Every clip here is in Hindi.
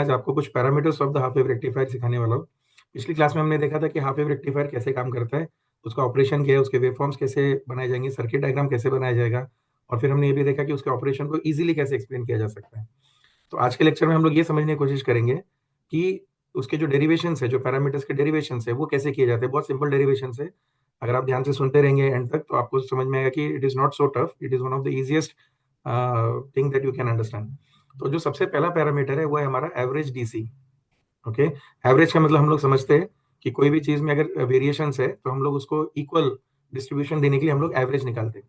आज आपको कुछ parameters of the half wave rectifier सिखाने वाला हूँ। पिछली क्लास में हमने देखा था कि हाफ वेव रेक्टिफायर कैसे काम करता है, उसका ऑपरेशन क्या है, उसके वेवफॉर्म्स कैसे बनाए जाएंगे, सर्किट डायग्राम कैसे बनाया जाएगा, और फिर हमने ये भी देखा कि उसके ऑपरेशन को इजीली कैसे एक्सप्लेन किया जा सकता है। तो आज के लेक्चर में हम लोग ये समझने की कोशिश करेंगे कि उसके जो डेरिवेशंस है, जो पैरामीटर्स के डेरिवेशंस है, वो कैसे किए जाते हैं। बहुत सिंपल डेरिवेशंस है। अगर आप ध्यान से सुनते रहेंगे एंड तक तो आपको समझ में आएगा कि it is not so tough, it is one of the easiest thing that you can understand. तो जो सबसे पहला पैरामीटर है वो है हमारा एवरेज डीसी। ओके, एवरेज का मतलब हम लोग समझते हैं कि कोई भी चीज में अगर वेरिएशंस है तो हम लोग उसको इक्वल डिस्ट्रीब्यूशन देने के लिए हम लोग एवरेज निकालते हैं।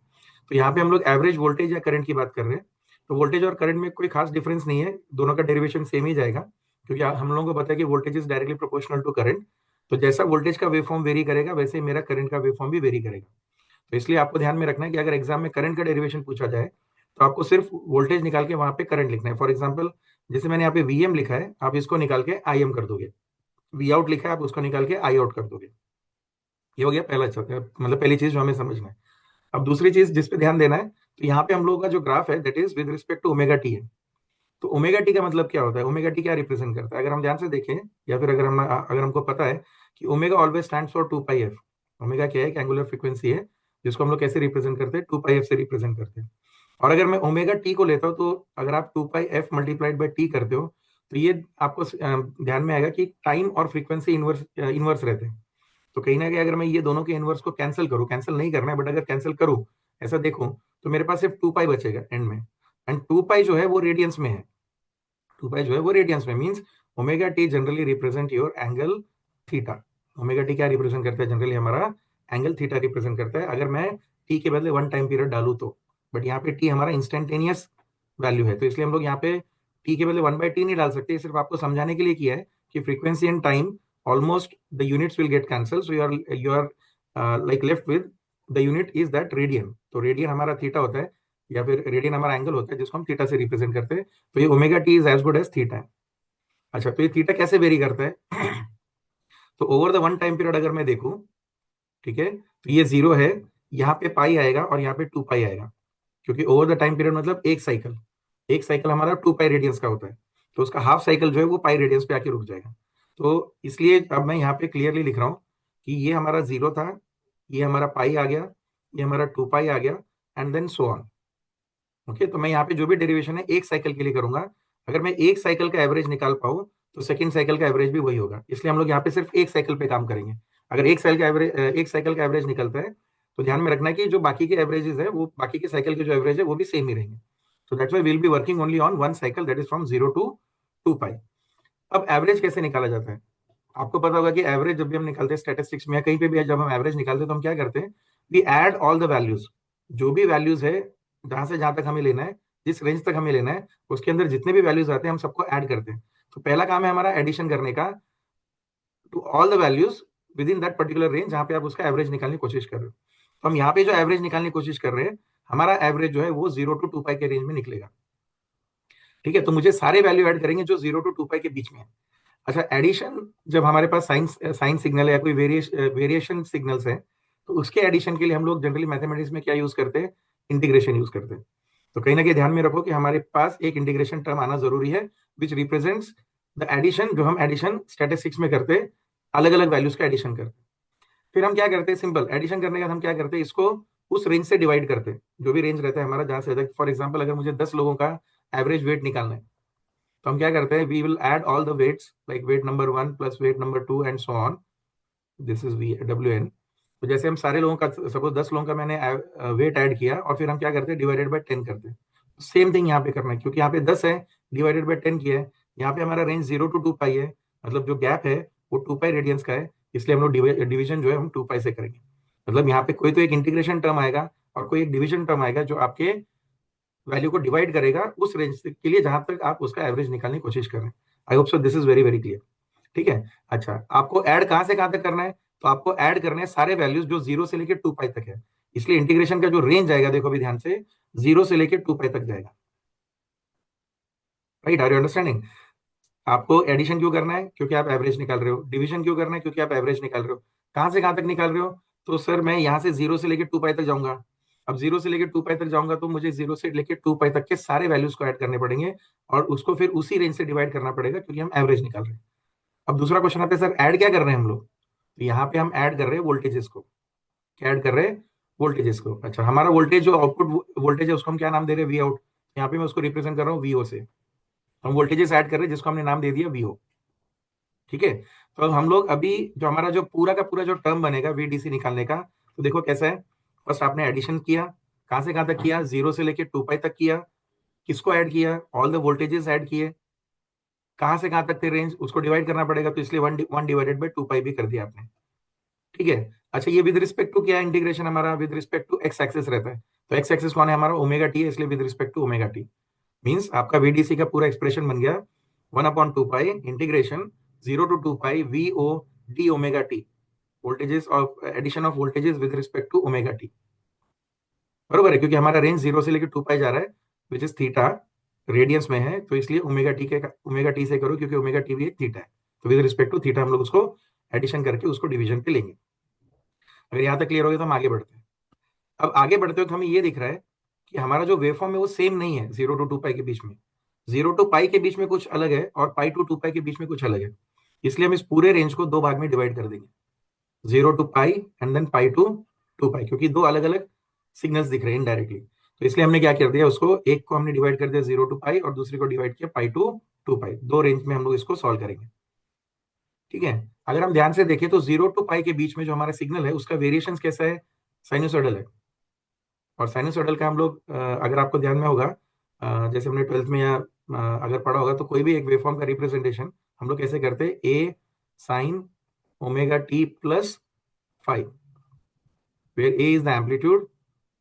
तो यहाँ पे हम लोग एवरेज वोल्टेज या करंट की बात कर रहे हैं। तो वोल्टेज और करंट में कोई खास डिफरेंस नहीं है, दोनों का डेरिवेशन सेम ही जाएगा, क्योंकि हम लोगों को पता है कि voltage is directly proportional to current. तो जैसा वोल्टेज का वेवफॉर्म वेरी करेगा वैसे ही मेरा करंट का वेवफॉर्म भी वेरी करेगा। तो इसलिए आपको ध्यान में रखना है कि अगर एग्जाम में करंट का डेरिवेशन पूछा जाए तो आपको सिर्फ वोल्टेज निकाल के वहां पे करंट लिखना है। फॉर एग्जाम्पल, जैसे मैंने यहाँ पे वीएम लिखा है, आप इसको निकाल के आई एम कर दोगे। वी आउट लिखा है, आप उसको निकाल के आई आउट कर दोगे। ये हो गया पहला मतलब पहली चीज जो हमें समझना है। अब दूसरी चीज जिस पे ध्यान देना है, तो यहाँ पे हम लोगों का जो ग्राफ है that is with respect to omega t है। तो ओमेगा टी का मतलब क्या होता है, ओमेगा टी क्या रिप्रेजेंट करता है, अगर हम ध्यान से देखें या फिर अगर हमको पता है कि omega always stands for 2 pi F. Omega क्या है, एक एंगुलर फ्रीक्वेंसी है जिसको हम लोग कैसे रिप्रेजेंट करते हैं, 2 पाई एफ से रिप्रेजेंट करते हैं। और अगर मैं ओमेगा टी को लेता हूँ तो अगर आप 2 पाई एफ मल्टीप्लाइड बाई टी करते हो तो ये आपको ध्यान में आएगा कि टाइम और फ्रीक्वेंसी इनवर्स इनवर्स रहते हैं। तो कहीं ना कहीं अगर मैं ये दोनों के इनवर्स को कैंसिल करूं, कैंसिल नहीं करना है बट अगर कैंसिल करूं, ऐसा देखूं, तो मेरे पास सिर्फ 2 पाई बचेगा एंड में। एंड 2 पाई जो है वो रेडियंस में है। 2 पाई जो है वो रेडियंस में means omega T generally represent your angle theta. Omega T क्या रिप्रेजेंट करता है, जनरली हमारा एंगल थीटा रिप्रेजेंट करता है, अगर मैं टी के बदले 1 टाइम पीरियड डालू तो। बट यहाँ पे टी हमारा इंस्टेंटेनियस वैल्यू है, तो इसलिए हम लोग यहाँ पे टी के बदले 1/t नहीं डाल सकते। सिर्फ आपको समझाने के लिए किया है कि frequency and time almost the units will get cancel, so you are like left with the unit is that radian. तो रेडियन हमारा थीटा होता है, या फिर रेडियन हमारा एंगल होता है जिसको हम थीटा से रिप्रेजेंट करते हैं। तो ये omega t is as good as theta है। अच्छा, तो ये थीटा कैसे वेरी करता है तो ओवर द 1 टाइम पीरियड अगर मैं देखूं, ठीक है, तो ये 0 है, यहाँ पे पाई आएगा और यहाँ पे 2 पाई आएगा, क्योंकि ओवर द टाइम पीरियड मतलब एक साइकिल हमारा 2 पाई रेडियंस का होता है। तो उसका हाफ साइकिल जो है वो पाई रेडियंस पे आके रुक जाएगा। तो इसलिए अब मैं यहाँ पे क्लियरली लिख रहा हूँ कि ये हमारा 0 था, ये हमारा पाई आ गया, ये हमारा 2 पाई आ गया, and then so on. Okay, तो मैं यहाँ पे जो भी डेरिवेशन है एक साइकिल के लिए करूंगा। अगर मैं एक साइकिल का एवरेज निकाल पाऊँ तो सेकंड साइकिल का एवरेज भी वही होगा, इसलिए हम लोग यहाँ पे सिर्फ एक साइकिल पे काम करेंगे। अगर एक साइकिल का एवरेज निकलता है तो ध्यान में रखना कि जो बाकी के एवरेजेस है वो बाकी के साइकिल के जो एवरेज है वो भी सेम ही रहेंगे। So that's why will be working only on one cycle, that is from 0 to 2 पाई। अब एवरेज कैसे निकाला जाता है, आपको पता होगा कि एवरेज जब भी हम निकालते हैं स्टैटिस्टिक्स में या कहीं पे भी जब हम एवरेज निकालते हैं तो हम क्या करते हैं, we add all the values. जो भी वैल्यूज है, जहां से जहां तक हमें लेना है, जिस रेंज तक हमें लेना है, उसके अंदर जितने भी वैल्यूज आते हैं हम सबको ऐड करते हैं। तो पहला काम है हमारा एडिशन करने का to all the values within that particular range जहां पे आप उसका एवरेज निकालने की कोशिश कर रहे हो। तो हम यहाँ पे जो एवरेज निकालने की कोशिश कर रहे हैं, हमारा एवरेज जो है वो 0 to 2 पाई के रेंज में निकलेगा। ठीक है, तो मुझे सारे वैल्यू ऐड करेंगे जो 0 to 2 पाई के बीच में है। अच्छा, एडिशन जब हमारे पास साइन सिग्नल है या कोई वेरिएशन सिग्नल्स है, तो उसके एडिशन के लिए हम लोग जनरली मैथमेटिक्स में क्या यूज करते हैं, इंटीग्रेशन यूज करते हैं। तो कहीं ना कहीं ध्यान में रखो कि हमारे पास एक इंटीग्रेशन टर्म आना जरूरी है विच रिप्रेजेंट्स द एडिशन, जो हम एडिशन स्टैटिस्टिक्स में करते हैं, अलग अलग वैल्यूज का एडिशन करते हैं। फिर हम क्या करते हैं, सिंपल एडिशन करने के बाद हम क्या करते हैं, इसको उस रेंज से डिवाइड करते हैं, जो भी रेंज रहता है हमारा जहां से। फॉर एग्जाम्पल, अगर मुझे 10 लोगों का एवरेज वेट निकालना है तो हम क्या करते हैं, we will add all the weights like weight number 1 plus weight number 2 and so on, this is V W N. तो जैसे हम सारे लोगों का, सपोज 10 लोगों का मैंने वेट ऐड किया और फिर हम क्या करते हैं, डिवाइडेड बाय 10 करते हैं। सेम थिंग यहाँ पे करना है, क्योंकि यहाँ पे 10 है, डिवाइडेड बाय 10 किया है। यहाँ पे हमारा रेंज 0 to 2 पाई है, मतलब जो गैप है वो 2 पाई रेडियंस का है, इसलिए हम लोग डिवीजन जो है हम 2 पाई से करेंगे। मतलब यहाँ पे कोई तो एक इंटीग्रेशन टर्म आएगा और कोई एक डिवीजन टर्म आएगा जो आपके वैल्यू को डिवाइड करेगा उस रेंज के लिए जहां तक आप उसका एवरेज निकालने की कोशिश कर रहे हैं। I hope so this is very very clear. ठीक है, अच्छा, आपको ऐड कहां से कहां तक करना है, तो आपको ऐड करने हैं सारे वैल्यूज जो 0 से लेकर 2 पाई तक है। इसलिए इंटीग्रेशन का जो रेंज आएगा, देखो अभी ध्यान से, 0 से लेकर 2 पाई तक जाएगा। Right, are you understanding. आपको एडिशन क्यों करना है, क्योंकि आप एवरेज निकाल रहे हो। डिवीजन क्यों करना है, क्योंकि आप एवरेज निकाल रहे हो। कहां से कहां तक निकाल रहे हो, तो सर मैं यहाँ से 0 से लेकर 2 पाई तक जाऊंगा। अब 0 से लेकर 2 पाई तक जाऊंगा तो मुझे 0 से लेकर 2 पाई तक के सारे वैल्यूज को ऐड करने पड़ेंगे और उसको फिर उसी रेंज से डिवाइड करना पड़ेगा क्योंकि हम एवरेज निकाल रहे हैं। अब दूसरा क्वेश्चन आता है, सर ऐड क्या कर रहे हैं हम लोग? तो यहाँ पे हम ऐड कर रहे हैं वोल्टेजेस को। क्या ऐड कर रहे हैं? वोल्टेजेस को। अच्छा, हमारा वोल्टेज जो आउटपुट वोल्टेज है उसको हम क्या नाम दे रहे हैं? V out. यहाँ पे मैं उसको रिप्रेजेंट कर रहा हूँ वीओ से। हम वोल्टेजेस ऐड कर रहे हैं जिसको हमने नाम दे दिया वीओ। ठीक है, तो अब हम लोग अभी जो हमारा जो पूरा का पूरा जो टर्म बनेगा वीडीसी निकालने का, तो देखो कैसा है। फर्स्ट आपने एडिशन किया, कहां से कहां तक किया? 0 से लेके 2 पाई तक किया। किसको ऐड किया? ऑल द वोल्टेजेस ऐड किए। कहां से कहां तक थे रेंज, उसको डिवाइड करना पड़ेगा, तो इसलिए वन डिवाइडेड बाई 2 पाई भी कर दिया आपने। ठीक है। अच्छा, ये विद रिस्पेक्ट टू क्या है? इंटीग्रेशन हमारा with respect to x axis रहता है। तो एक्स एक्सिस कौन है? हमारा ओमेगा टी है, इसलिए with respect to omega t. Means आपका वीडीसी का पूरा एक्सप्रेशन बन गया 1/2 pi integration 0 to 2 pi V O d omega t, voltages of addition of voltages with respect to omega t. बरोबर है, क्योंकि हमारा रेंज 0 से लेकर 2 पाई जा रहा है, विच इज थीटा, रेडियंस में है, तो इसलिए ओमेगा टी से करो क्योंकि ओमेगा टी भी एक थीटा है। तो विद रिस्पेक्ट टू थीटा हम लोग उसको एडिशन करके उसको डिवीजन पे लेंगे। अगर यहाँ तक क्लियर हो गया तो हम आगे बढ़ते हैं। अब आगे बढ़ते हुए हमें ये दिख रहा है कि हमारा जो वेव फॉर्म है वो सेम नहीं है 0 to 2 पाई के बीच में। 0 to पाई के बीच में कुछ अलग है और पाई टू 2 पाई के बीच में कुछ अलग है। इसलिए हम इस पूरे रेंज को दो भाग में डिवाइड कर देंगे, 0 to pi and then pi to 2 pi, क्योंकि दो अलग अलग सिग्नल्स दिख रहे हैं इनडायरेक्टली। तो इसलिए हमने क्या कर दिया, उसको एक को हमने डिवाइड कर दिया 0 to पाई और दूसरी को डिवाइड किया पाई टू 2 पाई। दो रेंज में हम लोग इसको सॉल्व करेंगे। ठीक है, अगर हम ध्यान से देखें तो 0 to पाई के बीच में जो हमारा सिग्नल है उसका वेरिएशन कैसा है? साइनोसॉइडल है। और साइनोसॉइडल का हम लोग अगर आपको ध्यान में होगा, जैसे हमने 12th में या अगर पढ़ा होगा, तो कोई भी एक वेवफॉर्म का रिप्रेजेंटेशन हम लोग कैसे करते हैं? A sine omega T plus five, where A is the amplitude,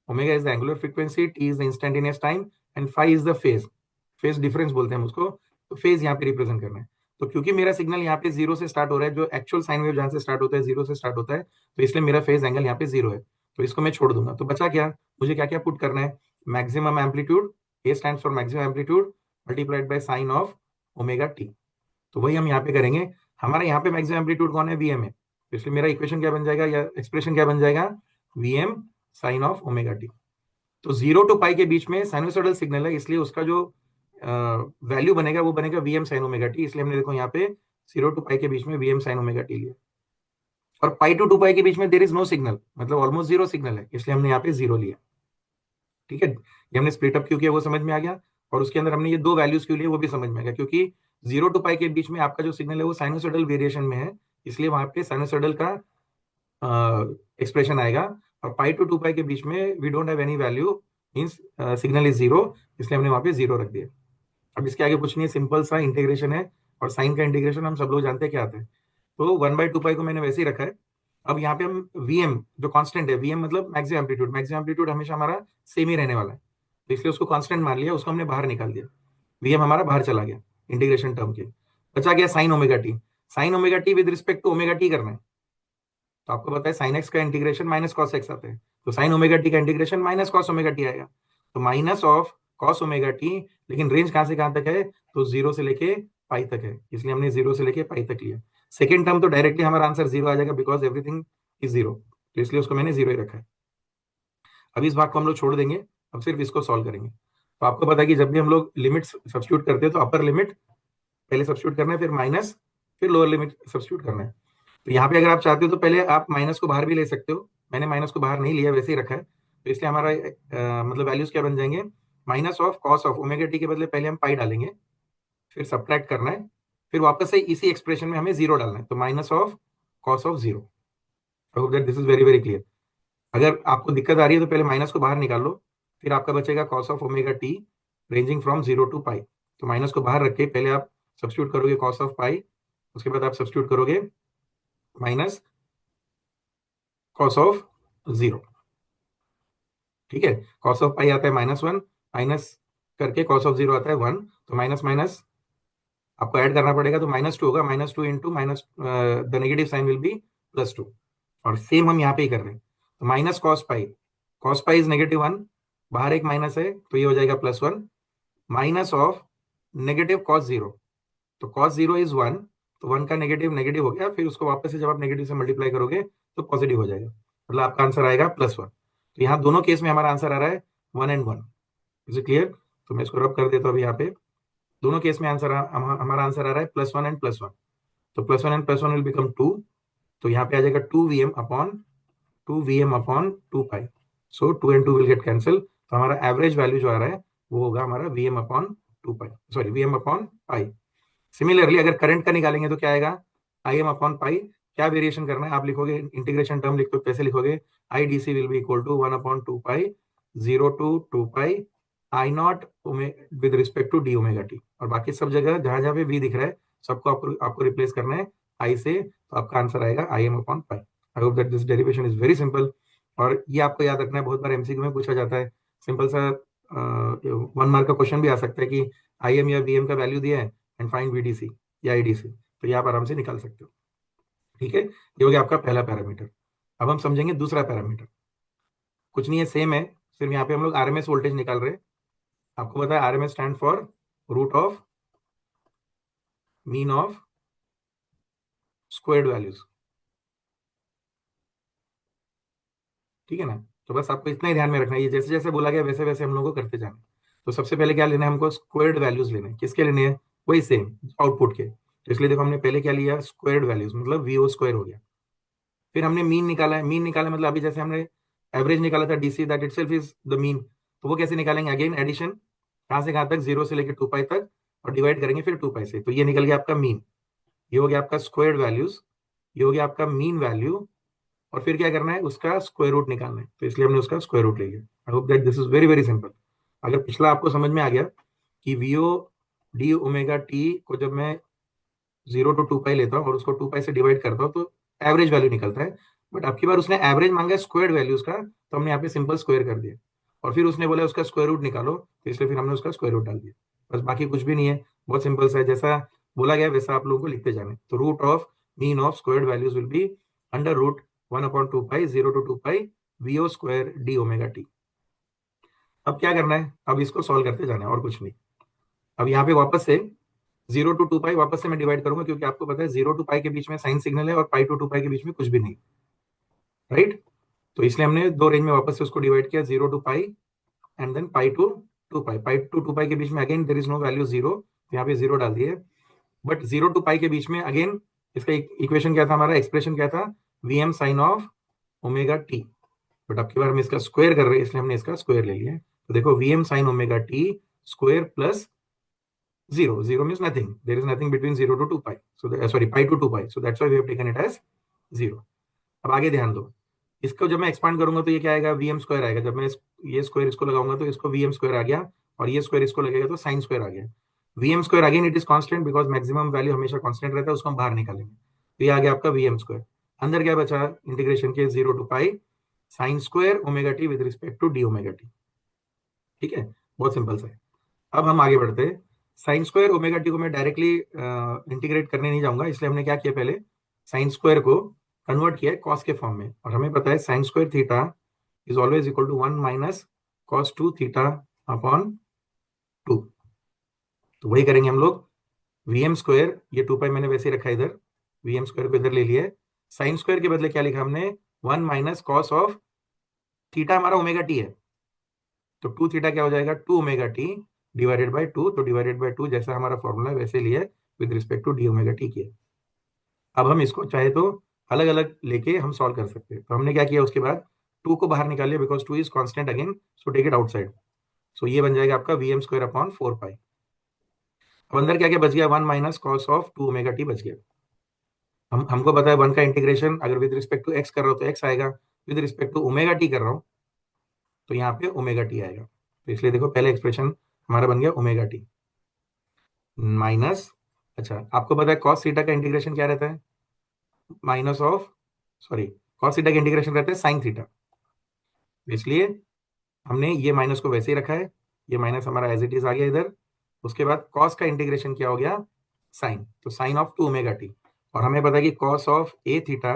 omega is the angular frequency, T is the instantaneous time and phi is the phase difference बोलते हैं हम उसको। तो फेज यहाँ पे रिप्रेजेंट करना है। तो क्योंकि मेरा सिग्नल यहाँ पे 0 से स्टार्ट हो रहा है, जो एक्चुअल साइन वेव जहां से स्टार्ट होता है 0 से स्टार्ट होता है, तो इसलिए मेरा फेज एंगल यहाँ पे 0 है। तो इसको मैं छोड़ दूंगा। तो बचा क्या? मुझे क्या क्या पुट करना है? Maximum amplitude, A stands for maximum amplitude multiplied by sine of omega t. तो वही हम यहाँ पे करेंगे। हमारा यहाँ पे मैक्सिमम एम्पलीट्यूड कौन है? वीएम है। तो इसलिए मेरा इक्वेशन क्या बन जाएगा या एक्सप्रेशन क्या बन जाएगा? VM sine of omega t. तो 0 to पाई के बीच में साइनोसॉइडल सिग्नल है, इसलिए उसका जो वैल्यू बनेगा वो बनेगा वीएम साइन ओमेगा टी। इसलिए हमने देखो यहाँ पे 0 to पाई के बीच में वीएम साइन ओमेगा टी लिया। और पाई टू 2 पाई के बीच में देर इज नो सिग्नल, मतलब ऑलमोस्ट जीरो सिग्नल है, इसलिए हमने यहाँ पे जीरो लिया। ठीक है, ये हमने स्प्लिट अप क्यों किया वो समझ में आ गया। और उसके अंदर हमने ये दो वैल्यूज क्यों लिए वो भी समझ में आ गया, क्योंकि 0 to पाई के बीच में आपका जो सिग्नल है वो साइनोसॉइडल वेरिएशन में है, इसलिए वहां पे साइनोसॉइडल का एक्सप्रेशन आएगा। और पाई टू 2 पाई के बीच में we don't have any value, means signal is zero, इसलिए हमने वहां पे जीरो रख दिया। अब इसके आगे कुछ नहीं है, सिंपल सा इंटीग्रेशन है। और साइन का इंटीग्रेशन हम सब लोग जानते हैं क्या आता है। तो 1/2 पाई को मैंने वैसे ही रखा है। अब यहाँ पे हम वीएम जो कांस्टेंट है, वीएम मतलब मैक्सिमम एम्पलीट्यूड, मैक्सिमम एम्पलीट्यूड हमेशा हमारा सेम ही रहने वाला है, तो इसलिए उसको कांस्टेंट मान लिया, उसको हमने बाहर निकाल दिया। वीएम हमारा बाहर चला गया इंटीग्रेशन टर्म के। बचा गया sine omega t. Sine omega t with respect to omega t करना है। तो आपको पता है साइन एक्स का इंटीग्रेशन माइनस कॉस एक्स आता है, तो साइन ओमेगा टी का integration minus cos omega t आएगा। तो minus of cos omega t, लेकिन रेंज कहां से कहां तक है? तो 0 से लेके पाई तक है, इसलिए हमने 0 से लेके पाई तक लिया। सेकेंड टर्म तो डायरेक्टली हमारा आंसर जीरो आ जाएगा, बिकॉज एवरीथिंग इज जीरो, तो इसलिए उसको मैंने जीरो ही रखा है। अब इस भाग को हम लोग छोड़ देंगे, अब सिर्फ इसको सॉल्व करेंगे। तो आपको पता है कि जब भी हम लोग लिमिट सब्स्टिट्यूट करते हैं तो अपर लिमिट पहले सब्स्टिट्यूट करना है, फिर माइनस, फिर लोअर लिमिट सब्स्टिट्यूट करना है। तो यहाँ पे अगर आप चाहते हो तो पहले आप माइनस को बाहर भी ले सकते हो, मैंने माइनस को बाहर नहीं लिया, वैसे ही रखा है। तो इसलिए हमारा मतलब वैल्यूज क्या बन जाएंगे? Minus of cos of omega T के बदले पहले हम पाई डालेंगे, फिर सब्ट्रैक्ट करना है, फिर वापस से इसी एक्सप्रेशन में हमें जीरो डालना है, तो minus of cos of zero. I hope that this is very very clear. अगर आपको दिक्कत आ रही है तो पहले माइनस को बाहर निकाल लो, फिर आपका बचेगा cos of omega T ranging from 0 to पाई। तो माइनस को बाहर रख के पहले आप सब्स्टिट्यूट करोगे कॉस ऑफ पाई, उसके बाद आप सब्स्टिट्यूट करोगे माइनस कॉस ऑफ जीरो। ठीक है, कॉस ऑफ पाई आता है -1, माइनस करके कॉस ऑफ जीरो आता है 1, तो माइनस माइनस आपको ऐड करना पड़ेगा, तो -2 होगा, -2 into minus the negative sign will be +2। और सेम हम यहाँ पे ही कर रहे हैं। तो माइनस कॉस पाई इज -1, बाहर एक माइनस है तो ये हो जाएगा +1, minus of negative cos zero, तो कॉस जीरो इज 1, तो 1 का नेगेटिव नेगेटिव हो गया, फिर उसको वापस से जब आप नेगेटिव से मल्टीप्लाई करोगे तो पॉजिटिव हो जाएगा, मतलब आपका आंसर आएगा +1। तो यहाँ दोनों केस में हमारा आंसर आ रहा है 1 and 1। Is it clear? तो मैं इसको रब कर देता हूँ अभी यहाँ पे। दोनों केस में हमारा आंसर आ रहा है +1 and +1। तो +1 and +1 विल बिकम 2। तो यहाँ पे आ जाएगा 2 Vm upon 2 pi. So 2 and 2 will get cancel. तो हमारा एवरेज वैल्यू जो आ रहा है वो होगा हमारा Vm/2 पाई, सॉरी Vm/पाई। सिमिलरली अगर करंट का निकालेंगे तो क्या आएगा? Im/पाई। क्या वेरिएशन करना है? आप लिखोगे इंटीग्रेशन टर्म लिखते हो कैसे लिखोगे? IDC will be equal to 1/2 pi 0 to 2 pi I0 with respect to d⍵t। और बाकी सब जगह जहां जहां पे v दिख रहा है सबको आपको रिप्लेस करना है I से। तो आपका आंसर आएगा Im/पाई। I hope that this derivation is very simple. और ये आपको याद रखना है, बहुत बार एमसीक्यू में पूछा जाता है। सिंपल सा 1 मार्क का क्वेश्चन भी आ सकता है कि IM या VM का वैल्यू दिया है एंड फाइंड VDC या IDC। तो ये आप आराम से निकाल सकते हो। ठीक है, ये हो गया आपका पहला पैरामीटर। अब हम समझेंगे दूसरा पैरामीटर। कुछ नहीं है, सेम है, सिर्फ यहाँ पे हम लोग RMS वोल्टेज निकाल रहे हैं। आपको पता है RMS stand for root of mean of squared values. ठीक है ना? तो बस आपको इतना ही ध्यान में रखना है, ये जैसे जैसे बोला गया वैसे वैसे हम लोग को करते जाना है। तो सबसे पहले क्या लेना है हमको? स्क्वायर्ड वैल्यूज लेने हैं। किसके लेने हैं? वही सेम आउटपुट के। तो इसलिए देखो हमने पहले क्या लिया? स्क्वायर्ड वैल्यूज, मतलब VO स्क्वायर हो गया। फिर हमने मीन निकाला है। मीन निकाला मतलब अभी जैसे हमने एवरेज निकाला था DC, that itself is the mean. तो वो कैसे निकालेंगे? अगेन एडिशन, कहां से कहां तक? 0 से लेकर 2 पाई तक, और डिवाइड करेंगे फिर 2 पाई से। तो ये निकल गया आपका मीन। ये हो गया आपका स्क्वायर्ड वैल्यूज। ये हो गया आपका मीन वैल्यू। और फिर क्या करना है? उसका स्क्वायर रूट निकालना है। तो इसलिए हमने उसका स्क्वायर रूट ले लिया। आई hope that this is very very simple. अगर पिछला आपको समझ में आ गया कि VO d⍵t को जब मैं 0 to 2 पाई लेता हूँ और उसको 2 पाई से डिवाइड करता हूँ तो एवरेज वैल्यू निकलता है। बट अब की बार उसने एवरेज मांगा है स्क्वायर्ड वैल्यूज का, तो हमने यहाँ पे सिंपल स्क्वायर कर दिया। और फिर उसने बोला उसका स्क्वायर रूट निकालो, तो इसलिए फिर हमने उसका स्क्वायर रूट डाल दिया। बस, बाकी कुछ भी नहीं है, बहुत सिंपल सा है। जैसा बोला गया वैसा आप लोगों को लिखते जाना है। तो root of mean of squared values will be under root 1/2 pi 0 to 2 pi VO square d⍵t। अब क्या करना है? अब इसको सॉल्व करते जाना है और कुछ नहीं। अब यहाँ पे वापस से 0 to 2 पाई वापस से मैं डिवाइड करूंगा, क्योंकि आपको पता है 0 to पाई के बीच में साइन सिग्नल है और पाई टू 2 पाई के बीच में कुछ भी नहीं, राइट? तो इसलिए हमने दो रेंज में वापस से उसको डिवाइड किया, 0 to pi and then pi to 2 pi. Pi to 2 pi के बीच में again there is no value 0, यहाँ पे 0 डाल दिए। बट 0 to पाई के बीच में अगेन इसका इक्वेशन क्या था? हमारा एक्सप्रेशन क्या था? Vm sine of ⍵t। But अब की बार हम इसका स्क्वायर कर रहे हैं, इसलिए हमने इसका स्क्वायर ले लिया है। तो देखो Vm sine ⍵t square plus 0, 0 means nothing. There is nothing between 0 to 2 pi. So sorry, pi to 2 pi. So that's why we have taken it as 0. अब आगे ध्यान दो, इसको जब मैं एक्सपांड करूंगा तो ये क्या आएगा? Vm स्क्वायर आएगा। जब मैं ये स्क्वायर इसको लगाऊंगा तो इसको Vm स्क्वायर आ गया, और ये स्क्वायर इसको लगेगा तो साइन स्क्वायर आ गया। Vm square again it is constant, because maximum value हमेशा कांस्टेंट रहता है, उसको हम बाहर निकालेंगे। तो ये आ गया आपका Vm स्क्वायर। अंदर क्या बचा इंटीग्रेशन के? 0 to pi sine square ⍵t with respect to d⍵t। ठीक है, बहुत सिंपल सा है। अब हम आगे बढ़ते हैं। साइन स्क्वायर ⍵t को मैं डायरेक्टली इंटीग्रेट करने नहीं जाऊंगा, इसलिए हमने क्या किया? पहले साइन स्क्वायर को कन्वर्ट किया है कॉस के फॉर्म में। और हमें पता है sine square theta is always equal to 1 minus cos 2 theta upon 2। तो वही करेंगे हम लोग। Vm स्क्वायर, ये 2 पाई मैंने वैसे ही रखा इधर, Vm स्क्वायर को इधर ले लिया है। साइन स्क्वायर के बदले क्या लिखा हमने? 1 माइनस कॉस ऑफ थीटा, हमारा ⍵t है। तो 2 थीटा क्या हो जाएगा? 2 ⍵t डिवाइडेड बाई 2। तो डिवाइडेड बाई 2 जैसा हमारा फॉर्मूला है वैसे लिया है विद रिस्पेक्ट टू d⍵t किया। अब हम इसको चाहे तो अलग अलग लेके हम सॉल्व कर सकते हैं। तो हमने क्या किया? उसके बाद 2 को बाहर निकाल लिया, because 2 is constant again, so take it outside. सो ये बन जाएगा आपका Vm स्क्वायर अपॉन 4 पाई। अब अंदर क्या क्या बच गया? 1 माइनस कॉस ऑफ 2 ⍵t बच गया। हमको पता है 1 का इंटीग्रेशन अगर विद रिस्पेक्ट टू x कर रहा हो तो x आएगा, विद रिस्पेक्ट टू ⍵t कर रहा हूं तो यहाँ पे ⍵t आएगा। तो इसलिए देखो पहले एक्सप्रेशन हमारा बन गया ⍵t माइनस, अच्छा आपको पता है कॉस थीटा का इंटीग्रेशन क्या रहता है? Minus of, sorry, cos theta का इंटीग्रेशन रहता है साइन थीटा। इसलिए हमने ये माइनस को वैसे ही रखा है, ये माइनस हमारा एज इट इज आ गया इधर। उसके बाद कॉस का इंटीग्रेशन क्या हो गया? साइन। तो साइन ऑफ 2 ⍵t। और हमें पता है कि कॉस ऑफ ए थीटा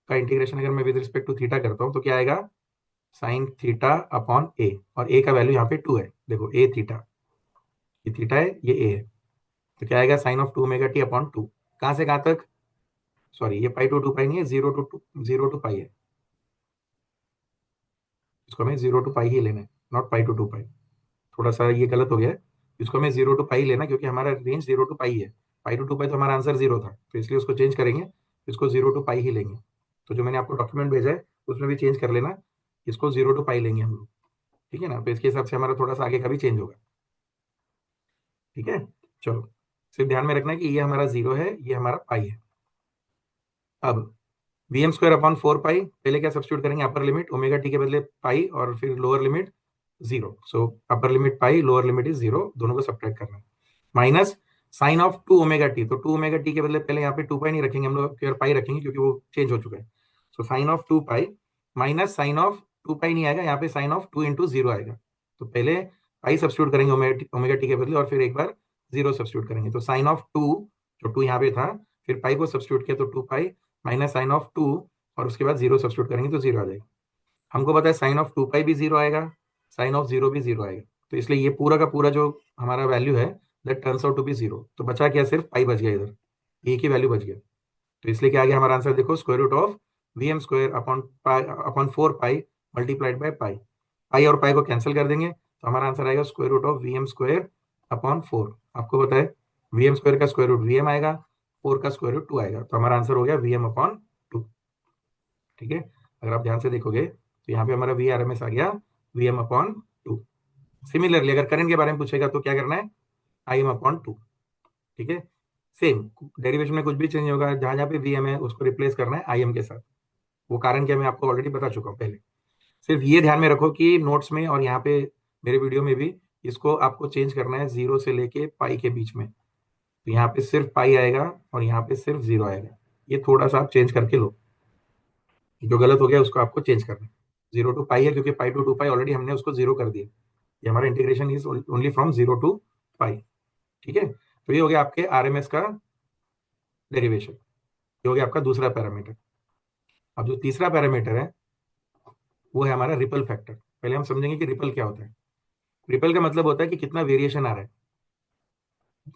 का इंटीग्रेशन अगर मैं विद रिस्पेक्ट टू थीटा करता हूं तो क्या आएगा? साइन थीटा अपॉन ए। और ए का वैल्यू यहाँ पे 2 है। देखो ए थीटा, ये थीटा है, ये ए है। तो क्या आएगा? Sine of 2 ⍵t upon 2। कहां से कहां तक? सॉरी, ये पाई टू 2 पाई नहीं है, 0 to 2 0 to पाई है। इसको हमें 0 to पाई ही लेना है, नॉट पाई टू 2 पाई। थोड़ा सा ये गलत हो गया है, इसको हमें 0 to पाई लेना, क्योंकि हमारा रेंज 0 to पाई है। पाई टू 2 पाई तो हमारा आंसर 0 था, तो इसलिए उसको चेंज करेंगे, इसको 0 to पाई ही लेंगे। तो जो मैंने आपको डॉक्यूमेंट भेजा है उसमें भी चेंज कर लेना, इसको 0 to पाई लेंगे हम लोग, ठीक है ना। तो इसके हिसाब से हमारा थोड़ा सा आगे का भी चेंज होगा, ठीक है। चलो, सिर्फ ध्यान में रखना है कि ये हमारा 0 है, ये हमारा पाई है। अब वीएम स्क्वायर अपॉन 4 पाई, पहले क्या सब्स्टिट्यूट करेंगे, अपर लिमिट ओमेगा टी के बदले पाई और फिर lower limit 0। So upper limit pi, lower limit is 0, दोनों को सब्ट्रैक्ट करना है। Minus sine of 2 omega t, तो 2 ओमेगा टी के बदले पहले यहाँ पे 2 पाई नहीं रखेंगे हम लोग, फिर पाई रखेंगे क्योंकि वो चेंज हो चुका है। So sine of 2 pi minus sine of 2 pi नहीं आएगा, यहाँ पे साइन ऑफ 2 इंटू 0 आएगा। तो पहले पाई सब्स्टिट्यूट करेंगे ओमेगा टी के बदले और फिर एक बार 0 सब्स्टिट्यूट करेंगे। तो साइन ऑफ 2, जो 2 यहाँ पे था, फिर पाई को सब्स्टिट्यूट किया तो 2 पाई माइनस साइन ऑफ 2, और उसके बाद 0 सब्स्टिट्यूट करेंगे तो 0 आ जाएगा। हमको पता है साइन ऑफ 2 पाई भी 0 आएगा, साइन ऑफ 0 भी 0 आएगा, तो इसलिए ये पूरा का पूरा जो हमारा वैल्यू है that turns out to be 0। तो बचा क्या, सिर्फ पाई बच गया, इधर एक ही वैल्यू बच गया। तो इसलिए क्या आ गया हमारा आंसर, देखो square root of V M square upon 4 pi multiplied by pi. Pi और पाई को कैंसिल कर देंगे तो हमारा आंसर आएगा square root of V M square upon 4। आपको पता है वी एम स्क्वायर का स्क्वायर रूट वी एम आएगा, 4 का स्क्वायर रूट 2 आएगा, तो हमारा आंसर हो गया वी एम अपॉन 2, ठीक है। अगर आप ध्यान से देखोगे तो यहाँ पे हमारा वी आर एम एस आ गया वी एम अपॉन 2। सिमिलरली अगर करंट के बारे में पूछेगा तो क्या करना है, आई एम अपॉन 2, ठीक है। सेम डेरिवेशन में कुछ भी चेंज होगा, जहां जहां पे वी एम है उसको रिप्लेस करना है आई एम के साथ। वो कारण क्या मैं आपको ऑलरेडी बता चुका हूँ पहले। सिर्फ ये ध्यान में रखो कि नोट्स में और यहाँ पे मेरे वीडियो में भी इसको आपको चेंज करना है 0 से लेके पाई के बीच में। तो यहाँ पे सिर्फ पाई आएगा और यहाँ पे सिर्फ 0 आएगा, ये थोड़ा सा आप चेंज करके लो, जो गलत हो गया उसको आपको चेंज करना है। 0 to पाई है क्योंकि पाई टू 2 पाई ऑलरेडी हमने उसको 0 कर दिया, ये हमारा integration is only from 0 to पाई, ठीक है। तो ये हो गया आपके आरएमएस का डेरिवेशन, ये हो गया आपका दूसरा पैरामीटर। अब जो तीसरा पैरामीटर है वो है हमारा रिपल फैक्टर। पहले हम समझेंगे कि रिपल क्या होता है। रिपल का मतलब होता है कि कितना वेरिएशन आ रहा है।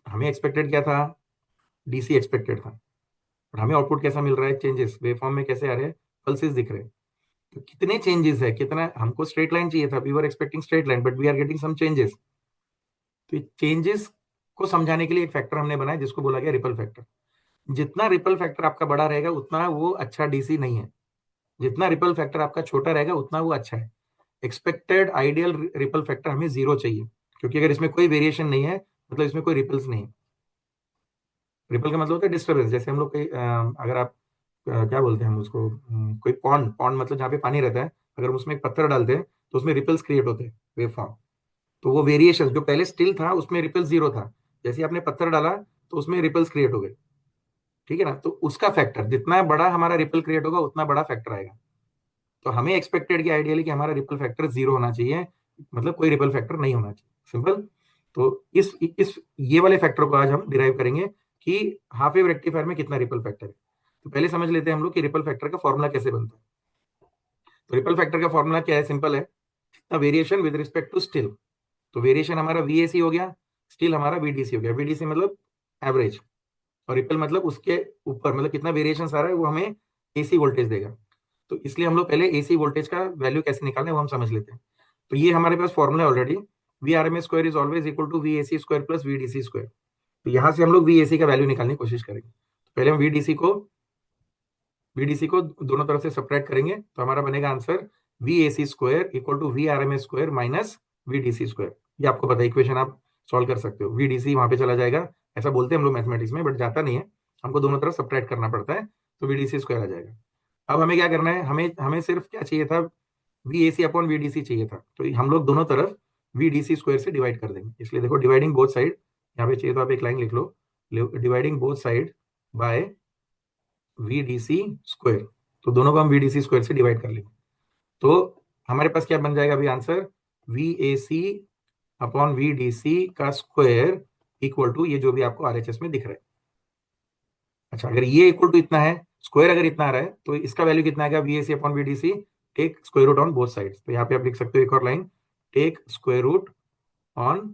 हमें एक्सपेक्टेड क्या था, डीसी एक्सपेक्टेड था, और हमें आउटपुट कैसा मिल रहा है, चेंजेस वेव फॉर्म में कैसे आ रहे हैं, पल्सेस दिख रहे हैं। तो कितने चेंजेस है, कितना, हमको स्ट्रेट लाइन चाहिए था, we were expecting straight line but we are getting some changes. तो चेंजेस को समझाने के लिए एक फैक्टर हमने बनाया जिसको बोला गया रिपल फैक्टर। जितना रिपल फैक्टर आपका बड़ा रहेगा उतना वो अच्छा डीसी नहीं है, जितना रिपल फैक्टर आपका छोटा रहेगा उतना वो अच्छा है। एक्सपेक्टेड आइडियल रिपल फैक्टर हमें 0 चाहिए, क्योंकि अगर इसमें कोई वेरिएशन नहीं है मतलब इसमें कोई रिपल्स नहीं है। रिपल का मतलब होता है डिस्टर्बेंस। जैसे हम लोग कोई अगर आप क्या बोलते हैं हम उसको, कोई पॉन्ड, पॉन्ड मतलब जहाँ पे पानी रहता है, अगर हम उसमें एक पत्थर डालते हैं तो उसमें रिपल्स क्रिएट होते हैं, वेव फॉर्म। तो वो वेरिएशन जो पहले स्टिल था उसमें रिपल 0 था, जैसे आपने पत्थर डाला तो उसमें रिपल्स क्रिएट हो गए, ठीक है ना। तो उसका फैक्टर जितना बड़ा हमारा रिपल क्रिएट होगा उतना बड़ा फैक्टर आएगा। तो हमें एक्सपेक्टेड की आइडियली कि हमारा रिपल फैक्टर 0 होना चाहिए, मतलब कोई रिपल फैक्टर नहीं होना चाहिए, सिंपल। तो इस ये वाले फैक्टर को आज हम डिराइव करेंगे कि हाफ वेव रेक्टिफायर में कितना रिपल फैक्टर है। तो पहले समझ लेते हैं हम लोग कि रिपल फैक्टर का फॉर्मूला कैसे बनता है। तो रिपल फैक्टर का फॉर्मूला क्या है, सिंपल है, variation with respect to still. तो वेरिएशन हमारा वीएसी हो गया, स्टिल हमारा वीडीसी हो गया। वीडीसी मतलब एवरेज, और रिपल मतलब उसके ऊपर, मतलब कितना वेरिएशन आ रहा है वो हमें एसी वोल्टेज देगा। तो इसलिए हम लोग पहले एसी वोल्टेज का वैल्यू कैसे निकालना है वो हम समझ लेते हैं। तो ये हमारे पास formula already, V R M S square is always equal to V A C square plus V D C square. तो यहाँ से हम लोग वी ए सी का वैल्यू निकालने की कोशिश करेंगे। तो पहले हम वीडीसी को दोनों तरफ से सब्ट्रैक्ट करेंगे तो हमारा बनेगा answer V A C square equal to V R M S square minus V D C square. ये आपको पता है, इक्वेशन आप सॉल्व कर सकते हो। वी डी सी वहां पे चला जाएगा, ऐसा बोलते हैं हम लोग मैथमेटिक्स में, बट जाता नहीं है, हमको दोनों तरफ सब्ट्रैक्ट करना पड़ता है, तो वी डी सी स्क्वायर आ जाएगा। अब हमें क्या करना है, हमें हमें सिर्फ क्या चाहिए था, V A C upon V D C चाहिए था। तो हम लोग दोनों तरफ वी डी सी स्क्वायर से डिवाइड कर देंगे। इसलिए देखो डिवाइडिंग बोथ साइड, यहाँ पे चाहिए तो आप एक लाइन लिख लो, dividing both side by V D C square. तो दोनों को हम वी डी सी स्क्वायर से डिवाइड कर लेंगे। तो हमारे पास क्या बन जाएगा अभी answer, V A C upon V D C का स्क्वायर इक्वल टू ये जो भी आपको आरएचएस में दिख रहा है। अच्छा, अगर ये इक्वल टू इतना है, स्क्वायर अगर इतना आ रहा है, तो इसका वैल्यू कितना आएगा, V A C upon V D C take square root on both sides. तो यहाँ पे आप लिख सकते हो एक और line, take square root on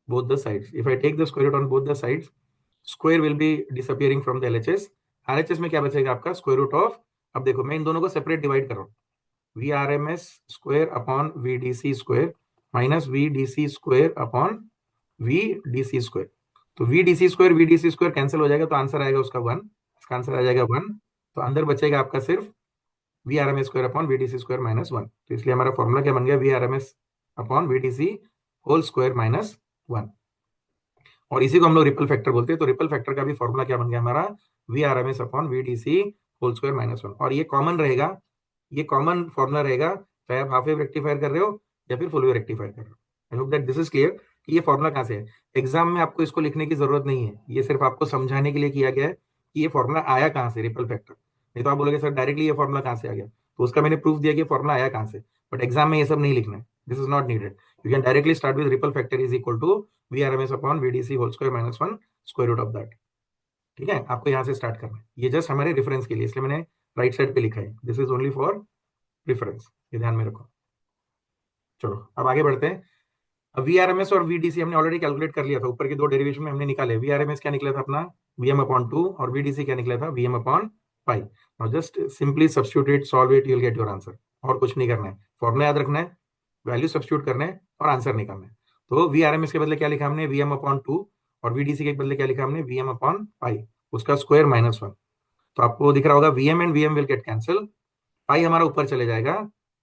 both the sides. If I take the square root on both the sides, square will be disappearing from the LHS. RHS में क्या बचेगा आपका, स्क्वायर रूट ऑफ, अब देखो मैं इन दोनों को सेपरेट डिवाइड कर रहा हूँ, V R M S square upon V D C square minus V D C square upon V D C square. तो V D C square V D C square cancel हो जाएगा, तो आंसर आएगा उसका 1। इसका आंसर आ जाएगा 1। तो अंदर बचेगा आपका सिर्फ V R M S square upon V D C square minus 1। तो इसलिए हमारा फॉर्मूला क्या बन गया, V R M S upon V D C whole square minus 1। और इसी को हम लोग रिपल फैक्टर बोलते हैं। तो रिपल फैक्टर का भी फॉर्मूला क्या बन गया हमारा, V R M S upon V D C whole square minus 1। और ये कॉमन रहेगा, ये कॉमन फॉर्मूला रहेगा, चाहे आप हाफ वेव रेक्टिफायर कर रहे हो या फिर फुल वेव रेक्टिफायर कर रहे हो। आई hope that this is clear कि ये फॉर्मूला कहाँ से है। एग्जाम में आपको इसको लिखने की जरूरत नहीं है, ये सिर्फ आपको समझाने के लिए किया गया है कि ये फॉर्मूला आया कहाँ से, रिपल फैक्टर। नहीं तो आप बोलोगे सर डायरेक्टली ये फॉर्मूला कहाँ से आ गया, तो उसका मैंने प्रूफ दिया कि फॉर्मूला आया कहाँ से। बट एग्जाम में ये सब नहीं लिखना है, this is not needed. You can directly start with ripple factor is equal to V R M S upon V D C whole square minus 1 square root of that. ठीक है, आपको यहाँ से स्टार्ट करना है, ये जस्ट हमारे रेफरेंस के लिए, इसलिए मैंने राइट साइड पे लिखा है, this is only for reference, ये ध्यान में रखो। चलो अब आगे बढ़ते हैं। अब वीआरएमएस और वीडीसी हमने ऑलरेडी कैलकुलेट कर लिया था, ऊपर के दो डेरिवेशन में हमने निकाले। वीआरएमएस क्या निकला था अपना वीएम अपॉन 2 और वीडीसी क्या निकला था VM upon pi. Now just simply substitute solve it, you will get your answer. और कुछ नहीं करना है, फॉर्मूला याद रखना है, वैल्यू सब्स्टिट्यूट करना है और आंसर निकालना है। तो वीआरएमएस के बदले क्या लिखा हमने वीएम अपॉन 2 और वीडीसी के बदले क्या लिखा हमने वीएम अपॉन पाई, उसका स्क्वायर माइनस 1। तो आपको दिख रहा होगा V M and V M will get cancel, pi हमारा ऊपर चले जाएगा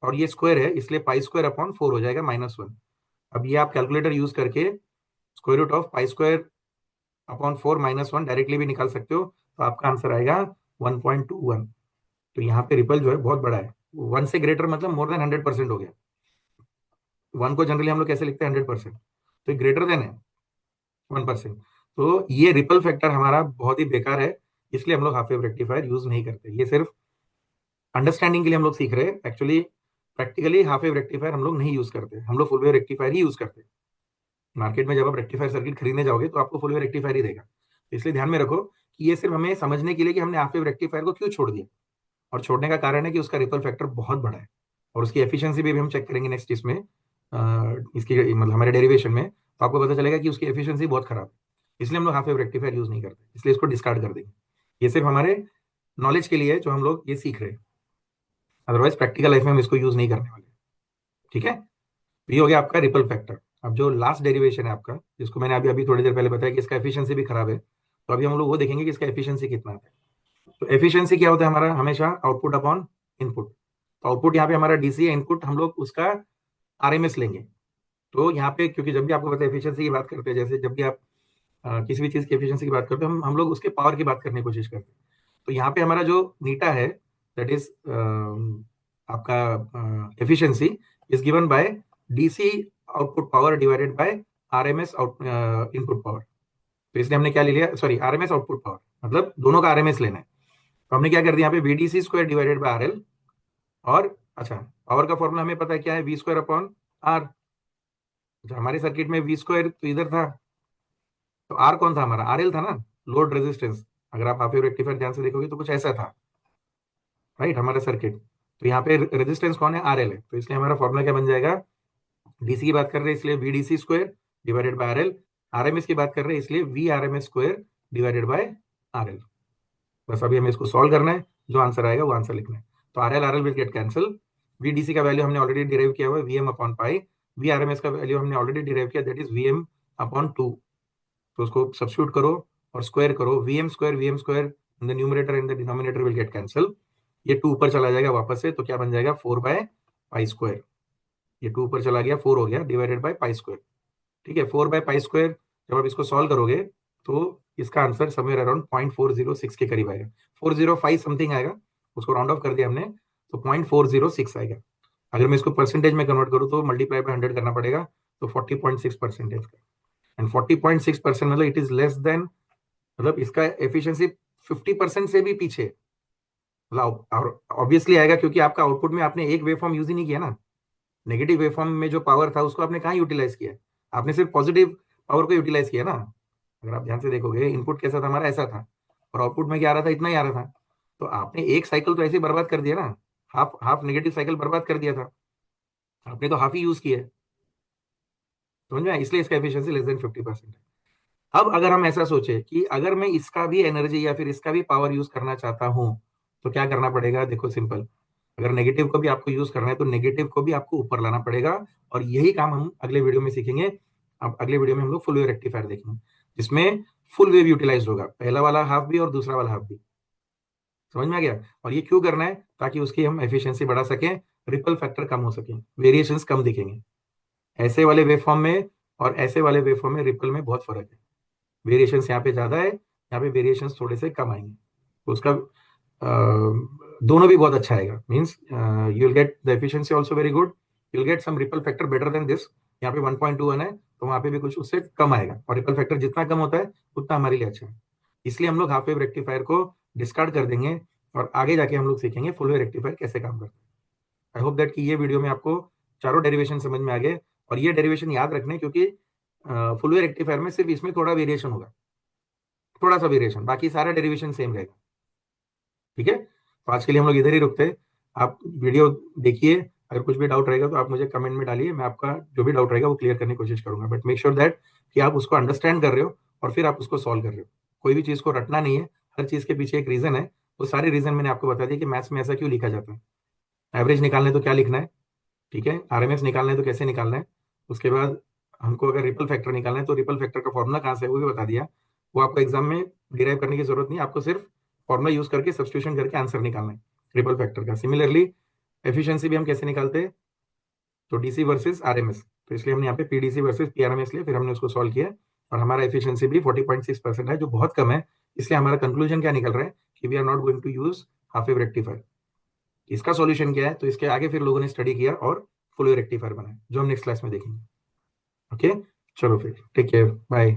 और ये स्क्वायर है इसलिए पाई स्क्वायर अपॉन 4 हो जाएगा माइनस 1। अब ये आप कैलकुलेटर यूज करके square root of pi square upon 4 minus 1 directly भी निकाल सकते हो, तो आपका आंसर आएगा 1.21। तो यहाँ पे रिपल जो है बहुत बड़ा है, 1 से ग्रेटर मतलब मोर देन 100% हो गया। 1 को जनरली हम लोग कैसे लिखते हैं 100%, तो ग्रेटर देन है 1%। तो ये रिपल फैक्टर हमारा बहुत ही बेकार है, इसलिए हम लोग हाफ वेव रेक्टिफायर यूज नहीं करते। ये सिर्फ अंडरस्टैंडिंग के लिए हम लोग सीख रहे हैं, actually practically half wave rectifier हम लोग नहीं यूज करते, हम लोग फुल वेव रेक्टिफायर ही यूज करते हैं। मार्केट में जब आप रेक्टिफायर सर्किट खरीदने जाओगे तो आपको फुल वेव रेक्टिफायर ही देगा। तो इसलिए ध्यान में रखो कि ये सिर्फ हमें समझने के लिए कि हमने हाफ वेव रेक्टिफायर को क्यों छोड़ दिया, और छोड़ने का कारण है कि उसका रिपल फैक्टर बहुत बड़ा है और उसकी एफिशिएंसी भी हम चेक करेंगे नेक्स्ट इसमें, इसकी मतलब हमारे डेरिवेशन में, तो आपको पता चलेगा कि उसकी एफिशिएंसी बहुत खराब है। इसलिए हम लोग हाफ वेव रेक्टिफायर यूज नहीं करते, इसलिए इसको डिस्कार्ड कर देंगे। ये सिर्फ हमारे नॉलेज के लिए है जो हम लोग ये सीख रहे हैं, अदरवाइज प्रैक्टिकल लाइफ में हम इसको यूज नहीं करने वाले। ठीक है, तो ये हो गया आपका रिपल फैक्टर। अब जो लास्ट डेरिवेशन है आपका, जिसको मैंने अभी अभी थोड़ी देर पहले बताया कि इसका एफिशिएंसी भी खराब है, तो अभी हम लोग वो देखेंगे कि इसका एफिशिएंसी कितना है। तो एफिशिएंसी क्या होता है हमारा, हमेशा आउटपुट अपॉन इनपुट। तो आउटपुट यहाँ पे हमारा डीसी है, इनपुट हम लोग उसका आरएमएस लेंगे। तो यहाँ पे क्योंकि जब भी आपको पता है एफिशिएंसी की बात करते हैं, जैसे जब भी आप किसी भी चीज की एफिशिएंसी की बात करते हैं, हम लोग उसके पावर की बात करने की कोशिश करते हैं। तो यहाँ पे हमारा जो नीटा है, दैट इज आपका efficiency is given by DC output power divided by RMS input power. तो इसलिए हमने क्या ले लिया, सॉरी आरएमएस आउटपुट पावर, मतलब दोनों का आरएमएस लेना है। तो हमने क्या कर दिया यहाँ पे VDC square divided by RL. और अच्छा, पावर का फॉर्मूला हमें पता है क्या है, वी स्क्वायर अपॉन आर। हमारे सर्किट में वी स्क्वायर तो इधर था, तो आर कौन था हमारा, आरएल था ना, लोड रेजिस्टेंस। अगर आप हाफ वेव रेक्टिफायर ध्यान से देखोगे तो कुछ ऐसा था, राइट, हमारा सर्किट। तो यहाँ पे रेजिस्टेंस कौन है, आरएल है। तो इसलिए हमारा फॉर्मूला क्या बन जाएगा, डीसी की बात कर रहे हैं इसलिए V DC square divided by RL, RMS की बात कर रहे हैं इसलिए V RMS square divided by RL. बस अभी हमें इसको सॉल्व करना है, जो आंसर आएगा वो आंसर लिखना है। तो RL RL will get cancel, V DC का वैल्यू हमने ऑलरेडी डिराइव किया हुआ है VM upon pi, V RMS का वैल्यू हमने ऑलरेडी डिराइव किया दैट इज वीएम अपॉन 2। तो उसको सब्स्टिट्यूट करो और स्क्वायर करो, VM square in the numerator and the denominator will get cancel. ये 2 ऊपर चला जाएगा वापस से, तो क्या बन जाएगा 4 बाय पाई स्क्वायर। ये 2 ऊपर चला गया, 4 हो गया डिवाइडेड बाय पाई स्क्वायर। ठीक है, 4 बाय पाई स्क्वायर जब आप इसको सॉल्व करोगे तो इसका आंसर समवेयर अराउंड 0.406 के करीब आएगा, 405 समथिंग आएगा, उसको राउंड ऑफ कर दिया हमने, तो 0.406 आएगा। अगर मैं इसको परसेंटेज में कन्वर्ट करूँ तो मल्टीप्लाई बाय 100 करना पड़ेगा, तो 40.6% का। एंड 40.6% मतलब इट इज लेस देन, मतलब इसका एफिशिएंसी 50% से भी पीछे, मतलब ऑब्वियसली आएगा क्योंकि आपका आउटपुट में आपने एक वेवफॉर्म यूज ही नहीं किया ना। नेगेटिव वेवफॉर्म में जो पावर था उसको आपने कहाँ यूटिलाइज किया, आपने सिर्फ पॉजिटिव पावर को यूटिलाइज किया ना। अगर आप ध्यान से देखोगे इनपुट कैसा था हमारा, ऐसा था, और आउटपुट में क्या आ रहा था, इतना ही आ रहा था। तो आपने एक साइकिल तो ऐसे ही बर्बाद कर दिया ना, हाफ हाफ नेगेटिव साइकिल बर्बाद कर दिया था आपने, तो हाफ ही यूज किया है, समझ में आया? इसलिए इसका एफिशिएंसी लेस देन 50% है। अब अगर हम ऐसा सोचे कि अगर मैं इसका भी एनर्जी या फिर इसका भी पावर यूज करना चाहता हूं, तो क्या करना पड़ेगा, देखो सिंपल। अगर नेगेटिव को भी आपको यूज करना है तो नेगेटिव को भी आपको ऊपर लाना पड़ेगा, और यही काम हम अगले वीडियो में सीखेंगे। अब अगले वीडियो में हम लोग फुल वेव रेक्टिफायर देखेंगे, जिसमें फुल वेव यूटिलाइज होगा, पहला वाला हाफ भी और दूसरा वाला हाफ भी। समझ में आ गया? और ये क्यों करना है? ताकि उसकी हम एफिशिएंसी बढ़ा सकें, रिपल फैक्टर कम हो सके, वेरिएशंस कम दिखेंगे। ऐसे वाले वेवफॉर्म में और ऐसे वाले वेवफॉर्म में रिपल में बहुत फर्क है। वेरिएशंस यहाँ पे ज्यादा है, यहाँ पे वेरिएशंस थोड़े से कम आएंगे, तो उसका दोनों भी बहुत अच्छा आएगा। Means you will get the efficiency also very good, you will get some ripple factor better than this. यहाँ पे 1.21 है, तो वहां पे भी कुछ उससे कम आएगा, और रिपल फैक्टर जितना कम होता है उतना हमारे लिए अच्छा है। इसलिए हम लोग हाफ वेव रेक्टिफायर को डिस्कार्ड कर देंगे, और आगे जाके हम लोग सीखेंगे फुल वेव रेक्टिफायर कैसे काम करता है। आई होप दैट कि ये वीडियो में आपको चारों डेरिवेशन समझ में आ गए, और ये डेरिवेशन याद रखने, क्योंकि फुल वेव रेक्टिफायर में सिर्फ इसमें थोड़ा वेरिएशन होगा, थोड़ा सा वेरिएशन, बाकी सारा डेरिवेशन सेम रहेगा। ठीक है, तो आज के लिए हम लोग इधर ही रुकते हैं। आप वीडियो देखिए, अगर कुछ भी डाउट रहेगा तो आप मुझे कमेंट में डालिए, मैं आपका जो भी डाउट रहेगा वो क्लियर करने की कोशिश करूंगा। बट मेक श्योर दैट कि आप उसको अंडरस्टैंड कर रहे हो और फिर आप उसको सॉल्व कर रहे हो। कोई भी चीज को रटना नहीं है, हर चीज के पीछे एक रीजन है। वो सारे रीजन मैंने आपको बता दिया कि मैथ्स में ऐसा क्यों लिखा जाता है। एवरेज निकालने तो क्या लिखना है, ठीक है, आरएमएस निकालना है तो कैसे निकालना है, उसके बाद हमको अगर रिपल फैक्टर निकालना है तो रिपल फैक्टर का फॉर्मूला कहाँ से है वो भी बता दिया। वो आपको एग्जाम में डिराइव करने की जरूरत नहीं, आपको सिर्फ फॉर्मूला यूज करके सब्स्टिट्यूशन करके आंसर निकालना है रिपल फैक्टर का। सिमिलरली एफिशिएंसी भी हम कैसे निकालते हैं, तो डीसी वर्सेस आरएमएस, तो इसलिए हमने यहाँ पे पीडीसी वर्सेस पीआरएमएस लिया, फिर हमने उसको सॉल्व किया, और हमारा एफिशिएंसी भी 40.6% है, जो बहुत कम है। इसलिए हमारा कंक्लूजन क्या निकल रहा है कि we are not going to use half wave rectifier. इसका सॉल्यूशन क्या है, तो इसके आगे फिर लोगों ने स्टडी किया और फुल वेव रेक्टिफायर बनाया, जो हम नेक्स्ट क्लास में देखेंगे। ओके, चलो फिर टेक केयर, बाय।